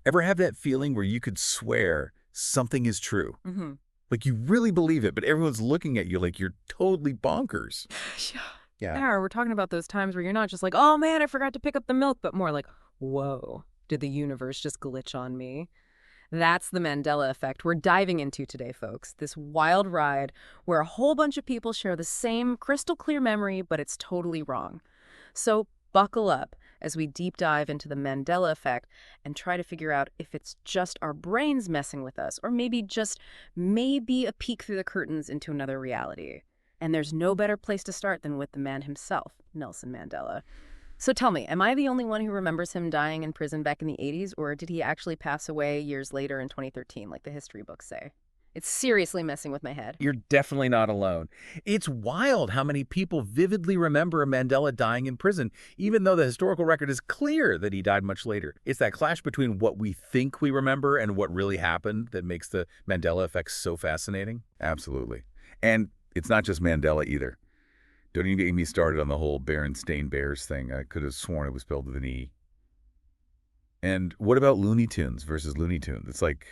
Ever have that feeling where you could swear something is true? Hmm. Like you really believe it, but everyone's looking at you like you're totally bonkers. Yeah. Yeah. Yeah, we're talking about those times where you're not just like, oh man, I forgot to pick up the milk, but more like, whoa, did the universe just glitch on me? That's the Mandela Effect we're diving into today, folks. This wild ride where a whole bunch of people share the same crystal clear memory, but it's totally wrong. So buckle up as we deep dive into the Mandela Effect and try to figure out if it's just our brains messing with us, or maybe a peek through the curtains into another reality. And there's no better place to start than with the man himself, Nelson Mandela. So tell me, am I the only one who remembers him dying in prison back in the 80s, or did he actually pass away years later in 2013, like the history books say? It's seriously messing with my head. You're definitely not alone. It's wild how many people vividly remember Mandela dying in prison, even though the historical record is clear that he died much later. It's that clash between what we think we remember and what really happened that makes the Mandela effect so fascinating. Absolutely. And it's not just Mandela either. Don't even get me started on the whole Berenstain Bears thing. I could have sworn it was spelled with an E. And what about Looney Tunes versus Looney Tunes? It's like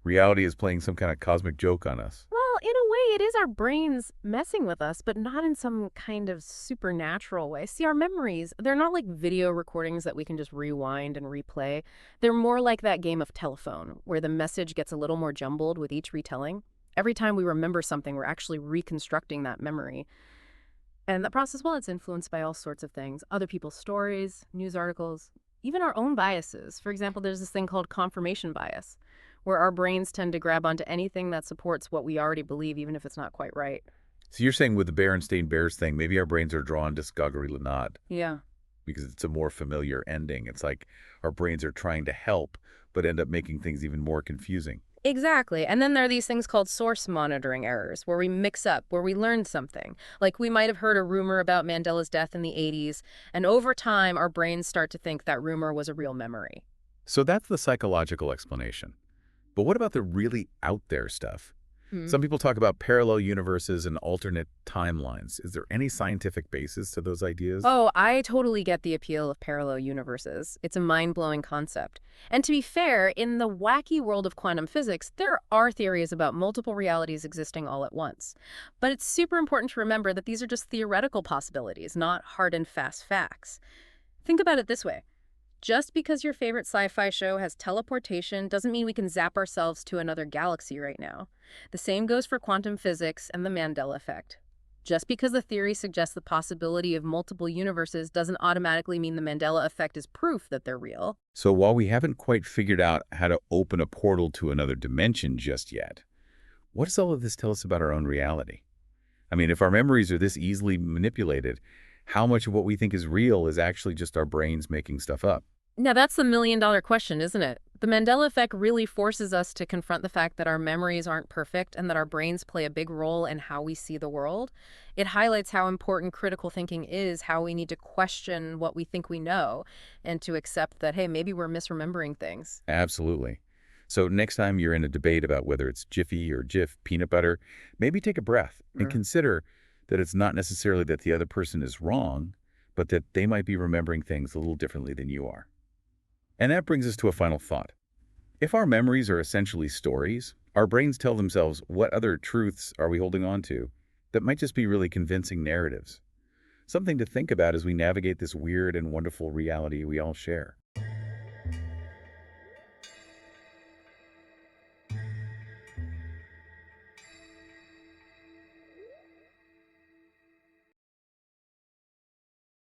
reality is playing some kind of cosmic joke on us. Well, in a way, it is our brains messing with us, but not in some kind of supernatural way. See, our memories, they're not like video recordings that we can just rewind and replay. They're more like that game of telephone, where the message gets a little more jumbled with each retelling. Every time we remember something, we're actually reconstructing that memory. And that process, well, it's influenced by all sorts of things, other people's stories, news articles, even our own biases. For example, there's this thing called confirmation bias, where our brains tend to grab onto anything that supports what we already believe, even if it's not quite right. So you're saying with the Berenstain Bears thing, maybe our brains are drawn to Skagari-Lanad Yeah. because it's a more familiar ending. It's like our brains are trying to help, but end up making things even more confusing. Exactly. And then there are these things called source monitoring errors, where we mix up, where we learn something. Like we might have heard a rumor about Mandela's death in the 80s, and over time, our brains start to think that rumor was a real memory. So that's the psychological explanation. But what about the really out there stuff? Hmm. Some people talk about parallel universes and alternate timelines. Is there any scientific basis to those ideas? Oh, I totally get the appeal of parallel universes. It's a mind-blowing concept. And to be fair, in the wacky world of quantum physics, there are theories about multiple realities existing all at once. But it's super important to remember that these are just theoretical possibilities, not hard and fast facts. Think about it this way. Just because your favorite sci-fi show has teleportation doesn't mean we can zap ourselves to another galaxy right now. The same goes for quantum physics and the Mandela effect. Just because the theory suggests the possibility of multiple universes doesn't automatically mean the Mandela effect is proof that they're real. So while we haven't quite figured out how to open a portal to another dimension just yet, what does all of this tell us about our own reality? I mean, if our memories are this easily manipulated, how much of what we think is real is actually just our brains making stuff up? Now, that's the million-dollar question, isn't it? The Mandela effect really forces us to confront the fact that our memories aren't perfect and that our brains play a big role in how we see the world. It highlights how important critical thinking is, how we need to question what we think we know, and to accept that, hey, maybe we're misremembering things. Absolutely. So next time you're in a debate about whether it's Jiffy or Jif peanut butter, maybe take a breath and consider that it's not necessarily that the other person is wrong, but that they might be remembering things a little differently than you are. And that brings us to a final thought. If our memories are essentially stories, our brains tell themselves what other truths are we holding on to that might just be really convincing narratives. Something to think about as we navigate this weird and wonderful reality we all share.